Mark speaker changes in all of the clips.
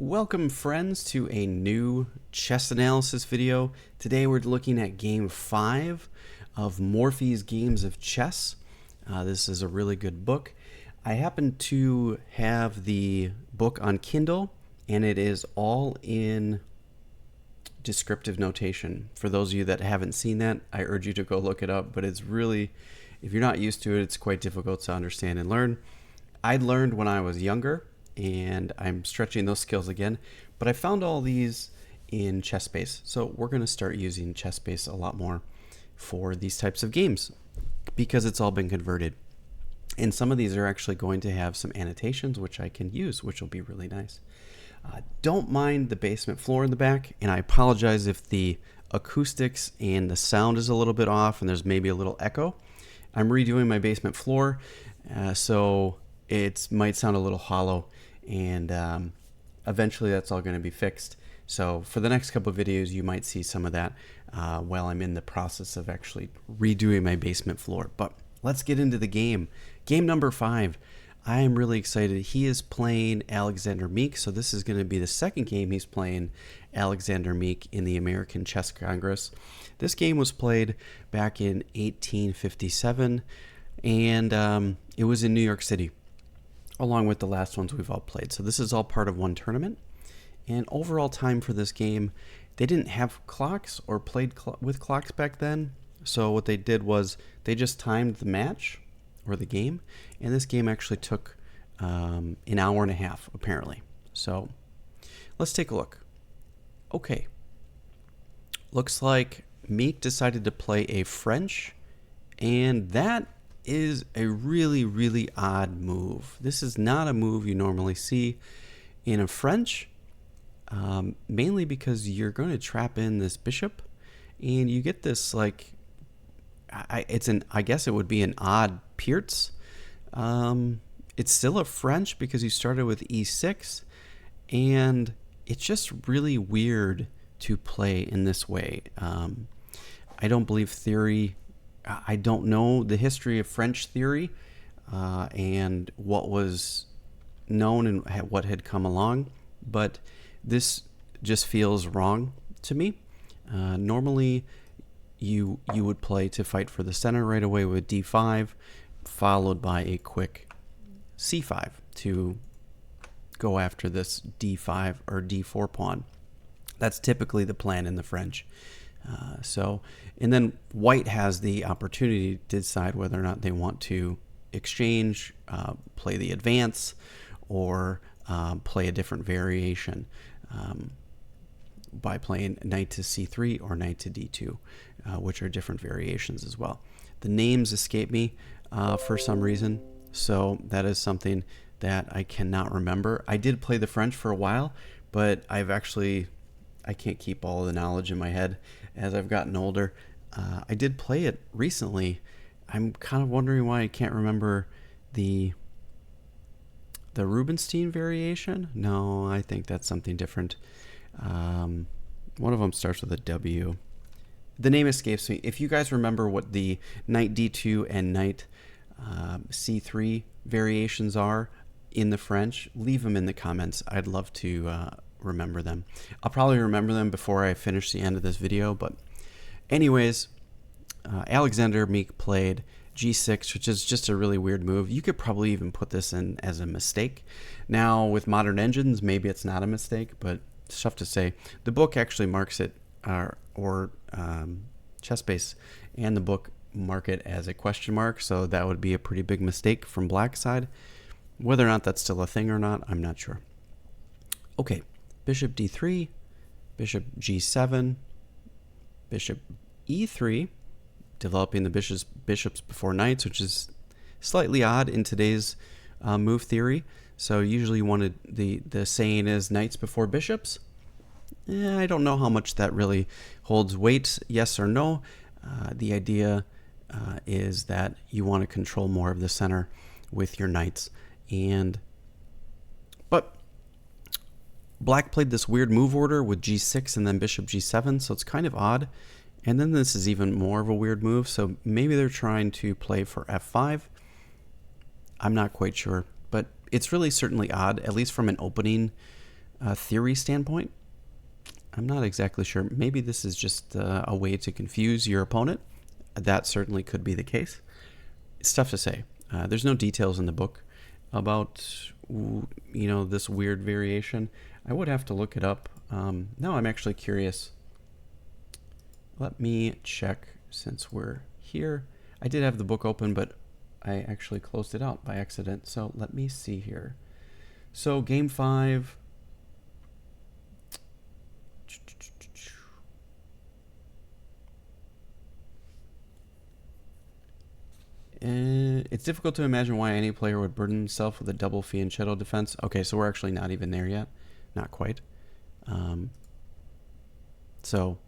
Speaker 1: Welcome friends to a new chess analysis video. Today we're looking at game 5 of Morphy's Games of Chess. This is a really good book. I happen to have the book on Kindle and it is all in descriptive notation. For those of you that haven't seen that, I urge you to go look it up, but it's really, if you're not used to it, it's quite difficult to understand and learn. I learned when I was younger and I'm stretching those skills again, but I found all these in ChessBase. So we're going to start using ChessBase a lot more for these types of games because it's all been converted. And some of these are actually going to have some annotations which I can use, which will be really nice. Don't mind the basement floor in the back, and I apologize if the acoustics and the sound is a little bit off and there's maybe a little echo. I'm redoing my basement floor, so it might sound a little hollow, and eventually that's all going to be fixed. So for the next couple of videos you might see some of that while I'm in the process of actually redoing my basement floor. But let's get into the game. Game number 5. I am really excited. He is playing Alexander Meek, so this is going to be the second game he's playing Alexander Meek in the American Chess Congress. This game was played back in 1857, and it was in New York City, along with the last ones we've all played. So this is all part of one tournament. And overall time for this game, they didn't have clocks or played with clocks back then. So what they did was they just timed the match or the game, and this game actually took an hour and a half apparently. So let's take a look. Okay, looks like Meek decided to play a French, and that is a really odd move. This is not a move you normally see in a French, mainly because you're going to trap in this bishop, and you get this like I guess it would be an odd Pierce. It's still a French because you started with e6, and it's just really weird to play in this way. I don't believe theory. I don't know the history of French theory and what was known and what had come along, but this just feels wrong to me. Normally you would play to fight for the center right away with d5, followed by a quick c5 to go after this d5 or d4 pawn. That's typically the plan in the French. And then white has the opportunity to decide whether or not they want to exchange, play the advance, or play a different variation by playing knight to c3 or knight to d2, which are different variations as well. The names escape me for some reason, so that is something that I cannot remember. I did play the French for a while, but I can't keep all the knowledge in my head as I've gotten older. I did play it recently. I'm kind of wondering why I can't remember the Rubinstein variation. No, I think that's something different. One of them starts with a W. The name escapes me. If you guys remember what the knight d2 and knight c3 variations are in the French, leave them in the comments. I'd love to remember them. I'll probably remember them before I finish the end of this video, but anyways, Alexander Meek played g6, which is just a really weird move. You could probably even put this in as a mistake. Now with modern engines, maybe it's not a mistake, but it's tough to say. The book actually marks it, or ChessBase and the book mark it as a question mark, so that would be a pretty big mistake from black side. Whether or not that's still a thing or not, I'm not sure. Okay, bishop d3, bishop g7, bishop e3, developing the bishops before knights, which is slightly odd in today's move theory. So usually you wanted the saying is knights before bishops. I don't know how much that really holds weight, yes or no. The idea is that you want to control more of the center with your knights, but black played this weird move order with g6 and then bishop g7, so it's kind of odd. And then this is even more of a weird move, so maybe they're trying to play for f5. I'm not quite sure, but it's really certainly odd, at least from an opening theory standpoint. I'm not exactly sure. Maybe this is just a way to confuse your opponent. That certainly could be the case. It's tough to say. There's no details in the book about this weird variation. I would have to look it up. Now I'm actually curious. Let me check since we're here. I did have the book open, but I actually closed it out by accident. So let me see here. So game 5. It's difficult to imagine why any player would burden himself with a double fianchetto defense. Okay, so we're actually not even there yet. Not quite. So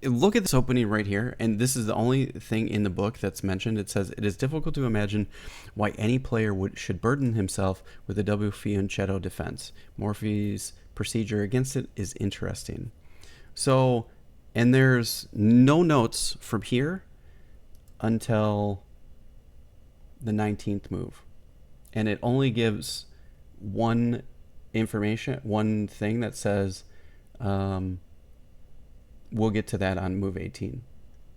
Speaker 1: look at this opening right here, and this is the only thing in the book that's mentioned. It says, it is difficult to imagine why any player should burden himself with a double fianchetto defense. Morphy's procedure against it is interesting. So, and there's no notes from here until the 19th move, and it only gives one thing that says we'll get to that on move 18.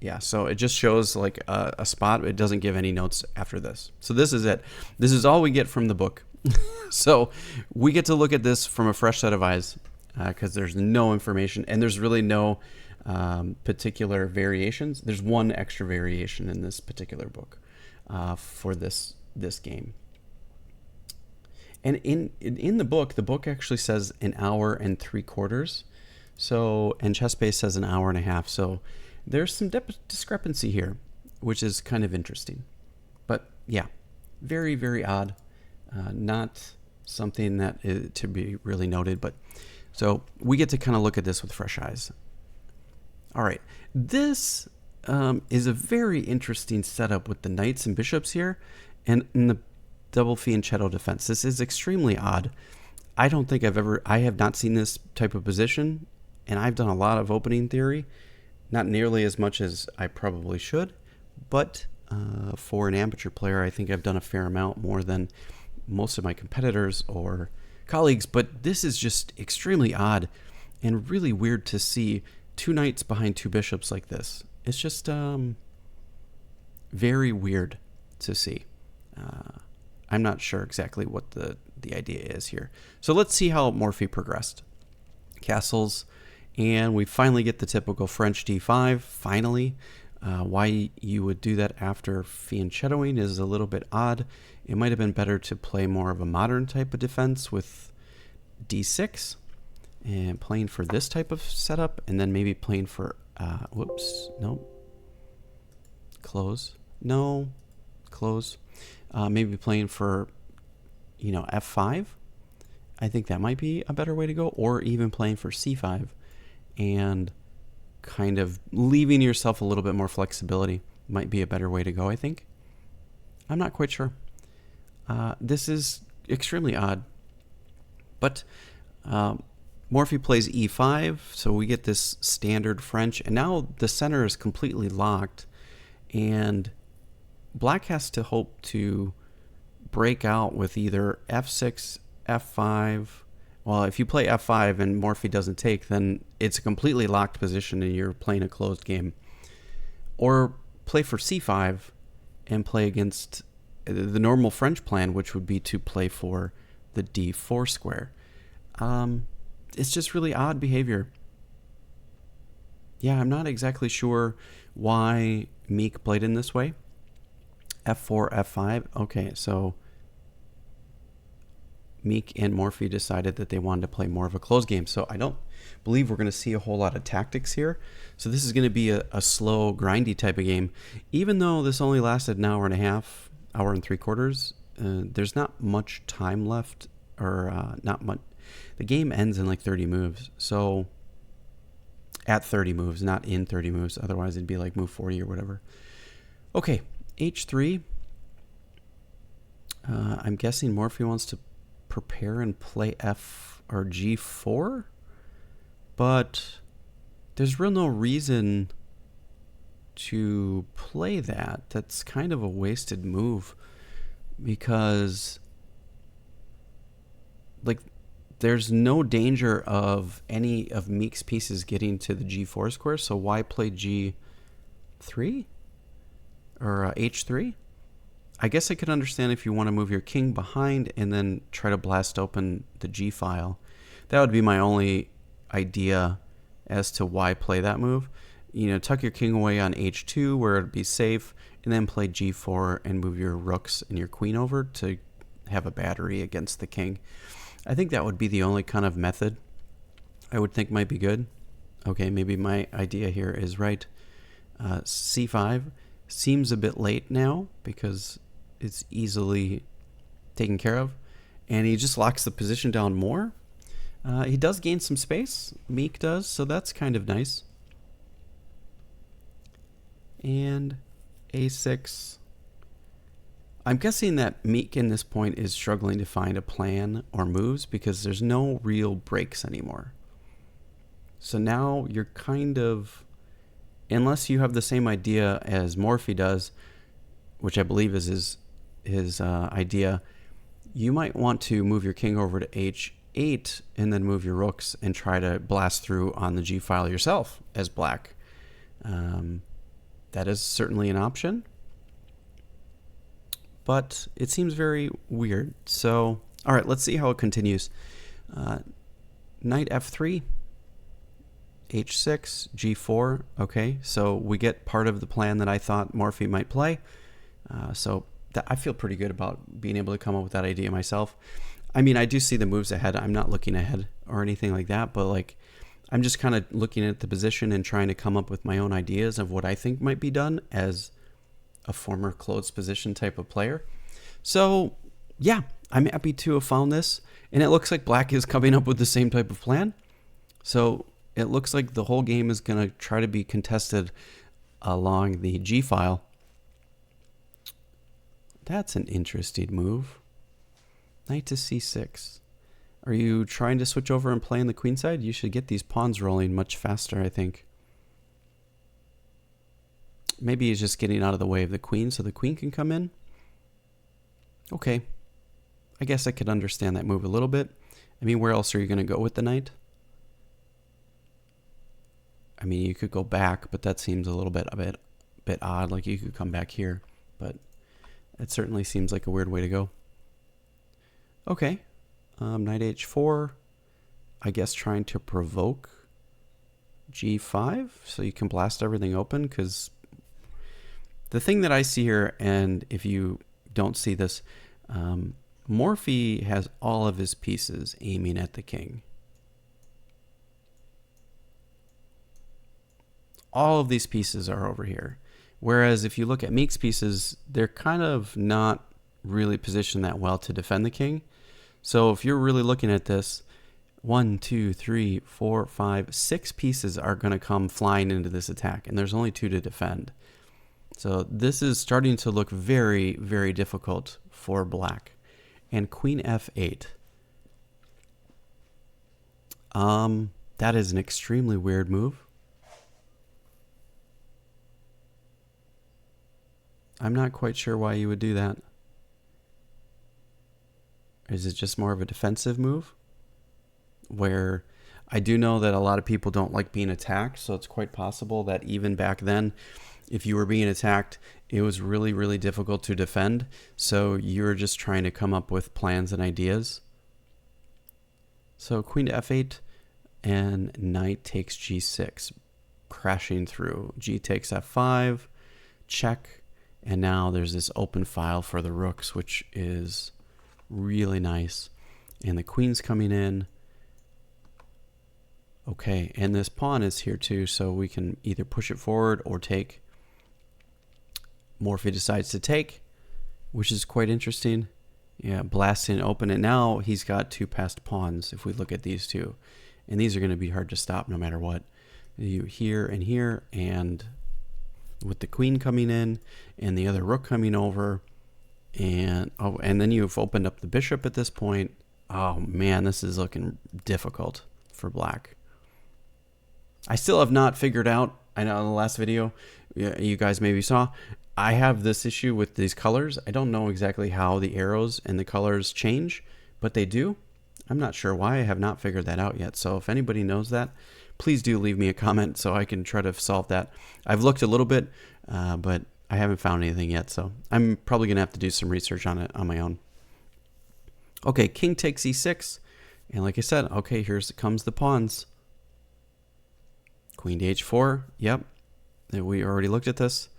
Speaker 1: Yeah, so it just shows like a spot. It doesn't give any notes after this. So this is it. This is all we get from the book. So we get to look at this from a fresh set of eyes because there's no information, and there's really no particular variations. There's one extra variation in this particular book for this game. And in the book actually says 1 hour and 3/4. So, and ChessBase says 1 hour and a half. So there's some discrepancy here, which is kind of interesting. But yeah, very, very odd. Not something that is to be really noted. But so we get to kind of look at this with fresh eyes. All right, this is a very interesting setup with the knights and bishops here, and in the double fianchetto defense. This is extremely odd. I don't think I have not seen this type of position, and I've done a lot of opening theory, not nearly as much as I probably should, but for an amateur player, I think I've done a fair amount, more than most of my competitors or colleagues. But this is just extremely odd and really weird to see 2 knights behind 2 bishops like this. It's just very weird to see. I'm not sure exactly what the idea is here. So let's see how Morphy progressed. Castles, and we finally get the typical French d5, finally. Why you would do that after fianchettoing is a little bit odd. It might have been better to play more of a modern type of defense with d6 and playing for this type of setup, and then maybe playing for maybe playing for f5. I think that might be a better way to go, or even playing for c5 and kind of leaving yourself a little bit more flexibility might be a better way to go, I think. I'm not quite sure. This is extremely odd. But Morphy plays e5, so we get this standard French, and now the center is completely locked, and Black has to hope to break out with either f6, f5. Well, if you play f5 and Morphy doesn't take, then it's a completely locked position and you're playing a closed game. Or play for c5 and play against the normal French plan, which would be to play for the d4 square. It's just really odd behavior. Yeah, I'm not exactly sure why Meek played in this way. f4, f5. Okay, so Meek and Morphy decided that they wanted to play more of a closed game. So I don't believe we're going to see a whole lot of tactics here. So this is going to be a slow, grindy type of game. Even though this only lasted 1 hour and a half, 1 hour and 3/4, there's not much time left, or not much. The game ends in like 30 moves. So at 30 moves, not in 30 moves. Otherwise it'd be like move 40 or whatever. Okay, h3. I'm guessing Morphy wants to prepare and play f or g4, but there's real no reason to play that. That's kind of a wasted move, because like there's no danger of any of Meek's pieces getting to the g4 square, so why play g3 or h3? I guess I could understand if you want to move your king behind and then try to blast open the g file. That would be my only idea as to why play that move. You know, tuck your king away on h2 where it'd be safe, and then play g4 and move your rooks and your queen over to have a battery against the king. I think that would be the only kind of method I would think might be good. Okay, maybe my idea here is right. c5 seems a bit late now because it's easily taken care of, and he just locks the position down more. He does gain some space, Meek does, so that's kind of nice. And a6. I'm guessing that Meek in this point is struggling to find a plan or moves because there's no real breaks anymore. So now you're kind of, unless you have the same idea as Morphy does, which I believe is his idea, you might want to move your king over to h8 and then move your rooks and try to blast through on the g file yourself as black. That is certainly an option, but it seems very weird. So, all right, let's see how it continues. Knight f3, h6, g4. Okay, so we get part of the plan that I thought Morphy might play. So I feel pretty good about being able to come up with that idea myself. I mean, I do see the moves ahead. I'm not looking ahead or anything like that, but like, I'm just kind of looking at the position and trying to come up with my own ideas of what I think might be done as a former closed position type of player. So yeah, I'm happy to have found this, and it looks like black is coming up with the same type of plan. So it looks like the whole game is going to try to be contested along the g file. That's an interesting move. Knight to c6. Are you trying to switch over and play on the queen side? You should get these pawns rolling much faster, I think. Maybe he's just getting out of the way of the queen so the queen can come in. Okay. I guess I could understand that move a little bit. I mean, where else are you going to go with the knight? I mean, you could go back, but that seems a bit odd. Like you could come back here, but it certainly seems like a weird way to go. Okay. Knight h4, I guess trying to provoke g5 so you can blast everything open, because the thing that I see here, and if you don't see this, Morphy has all of his pieces aiming at the king. All of these pieces are over here. Whereas if you look at Meek's pieces, they're kind of not really positioned that well to defend the king. So if you're really looking at this, 1, 2, 3, 4, 5, 6 pieces are going to come flying into this attack, and there's only 2 to defend. So this is starting to look very, very difficult for black. And queen f8. That is an extremely weird move. I'm not quite sure why you would do that. Is it just more of a defensive move? Where I do know that a lot of people don't like being attacked, so it's quite possible that even back then, if you were being attacked, it was really, really difficult to defend. So you're just trying to come up with plans and ideas. So queen to f8 and knight takes g6, crashing through. G takes f5, check, and now there's this open file for the rooks, which is really nice. And the queen's coming in. Okay, and this pawn is here too, so we can either push it forward or take. Morphy decides to take, which is quite interesting. Yeah, blasting open, and now he's got 2 passed pawns if we look at these two. And these are going to be hard to stop no matter what. You here, and with the queen coming in and the other rook coming over, and then you've opened up the bishop at this point. Oh man, this is looking difficult for black. I still have not figured out, I know in the last video you guys maybe saw, I have this issue with these colors. I don't know exactly how the arrows and the colors change, but they do. I'm not sure why. I have not figured that out yet. So if anybody knows that, please do leave me a comment so I can try to solve that. I've looked a little bit, but I haven't found anything yet. So I'm probably going to have to do some research on it on my own. Okay, king takes e6. And like I said, okay, comes the pawns. Queen to h4. Yep. We already looked at this.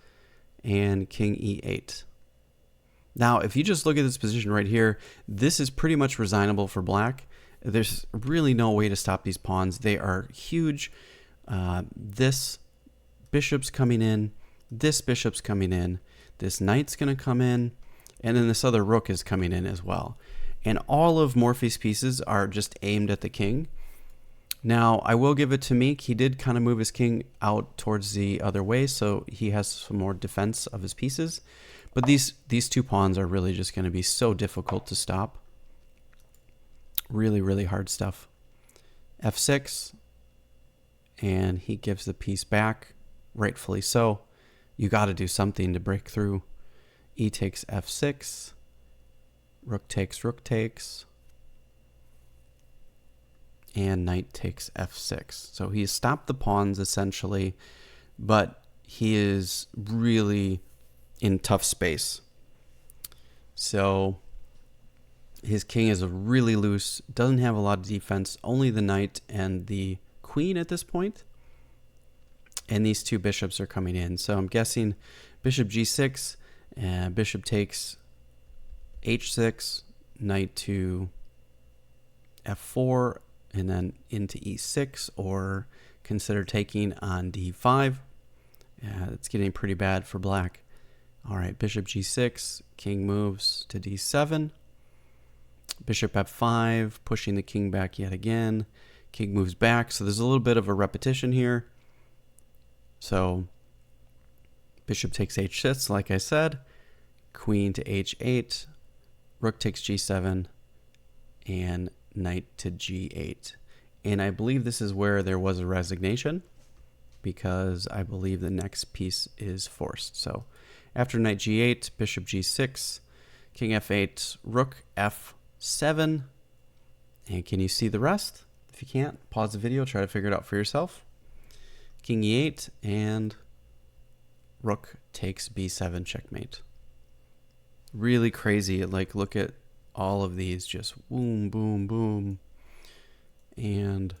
Speaker 1: And king e8. Now, if you just look at this position right here, this is pretty much resignable for black. There's really no way to stop these pawns. They are huge. This bishop's coming in. This bishop's coming in. This knight's going to come in. And then this other rook is coming in as well. And all of Morphy's pieces are just aimed at the king. Now, I will give it to Meek. He did kind of move his king out towards the other way, so he has some more defense of his pieces. But these two pawns are really just going to be so difficult to stop. Really, really hard stuff. f6, and he gives the piece back, rightfully so. You got to do something to break through. E takes f6. Rook takes, and knight takes f6. So he stopped the pawns essentially, but he is really in tough space. So his king is really loose, doesn't have a lot of defense, only the knight and the queen at this point. And these two bishops are coming in. So I'm guessing bishop g6, bishop takes h6, knight to f4, and then into e6, or consider taking on d5. It's getting pretty bad for black. All right, bishop g6, king moves to d7. Bishop f5, pushing the king back yet again. King moves back, so there's a little bit of a repetition here. So bishop takes h6, like I said. Queen to h8. Rook takes g7, and knight to g8. And I believe this is where there was a resignation, because I believe the next piece is forced. So after knight g8, bishop g6, king f8, rook f7. And can you see the rest? If you can't, pause the video, try to figure it out for yourself. King e8, and rook takes b7, checkmate. Really crazy. Like, look at all of these, just boom, boom, boom. And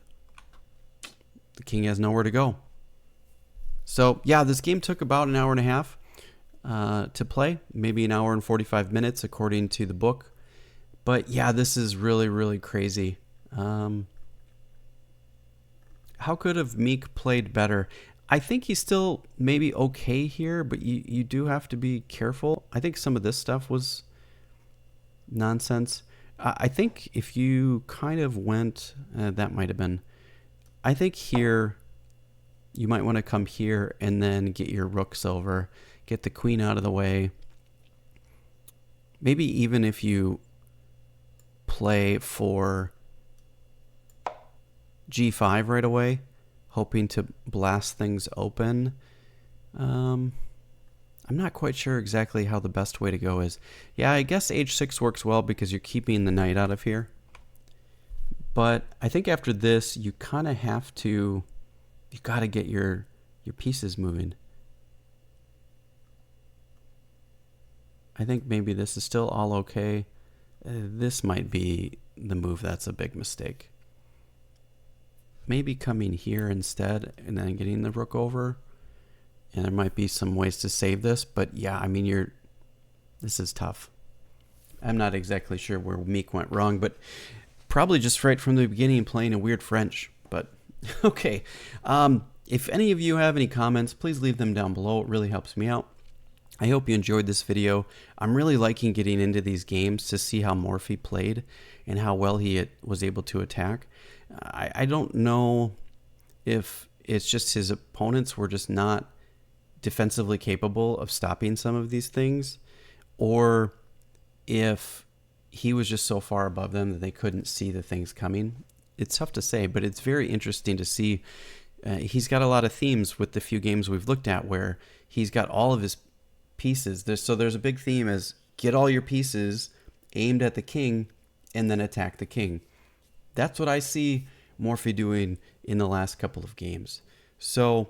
Speaker 1: the king has nowhere to go. So yeah, this game took about an hour and a half to play, maybe an hour and 45 minutes according to the book. But yeah, this is really, really crazy. How could have Meek played better? I think he's still maybe okay here, but you do have to be careful. I think some of this stuff was nonsense. I think if you kind of went, that might have been, I think here, you might want to come here and then get your rooks over, get the queen out of the way. Maybe even if you play for g5 right away, hoping to blast things open. I'm not quite sure exactly how the best way to go is. Yeah, I guess h6 works well because you're keeping the knight out of here. But I think after this, you kind of have to, you got to get your pieces moving. I think maybe this is still all okay. This might be the move that's a big mistake. Maybe coming here instead and then getting the rook over. And there might be some ways to save this, but yeah, I mean, this is tough. I'm not exactly sure where Meek went wrong, but probably just right from the beginning playing a weird French, but okay. If any of you have any comments, please leave them down below. It really helps me out. I hope you enjoyed this video. I'm really liking getting into these games to see how Morphy played and how well he was able to attack. I don't know if it's just his opponents were just not defensively capable of stopping some of these things, or if he was just so far above them that they couldn't see the things coming. It's tough to say, but it's very interesting to see. He's got a lot of themes with the few games we've looked at where he's got all of his pieces. So there's a big theme as get all your pieces aimed at the king and then attack the king. That's what I see Morphy doing in the last couple of games. So,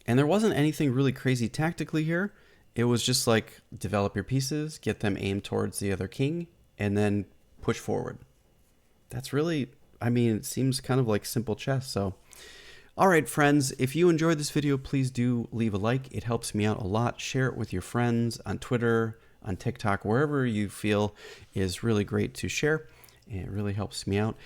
Speaker 1: and there wasn't anything really crazy tactically here. It was just like develop your pieces, get them aimed towards the other king, and then push forward. That's really, I mean, it seems kind of like simple chess. So, all right, friends, if you enjoyed this video, please do leave a like. It helps me out a lot. Share it with your friends on Twitter, on TikTok, wherever you feel is really great to share. It really helps me out.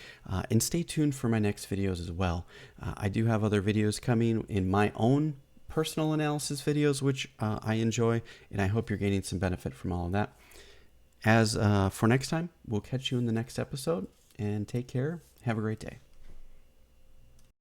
Speaker 1: And stay tuned for my next videos as well. I do have other videos coming in my own personal analysis videos, which I enjoy, and I hope you're gaining some benefit from all of that. As for next time, we'll catch you in the next episode, and take care. Have a great day.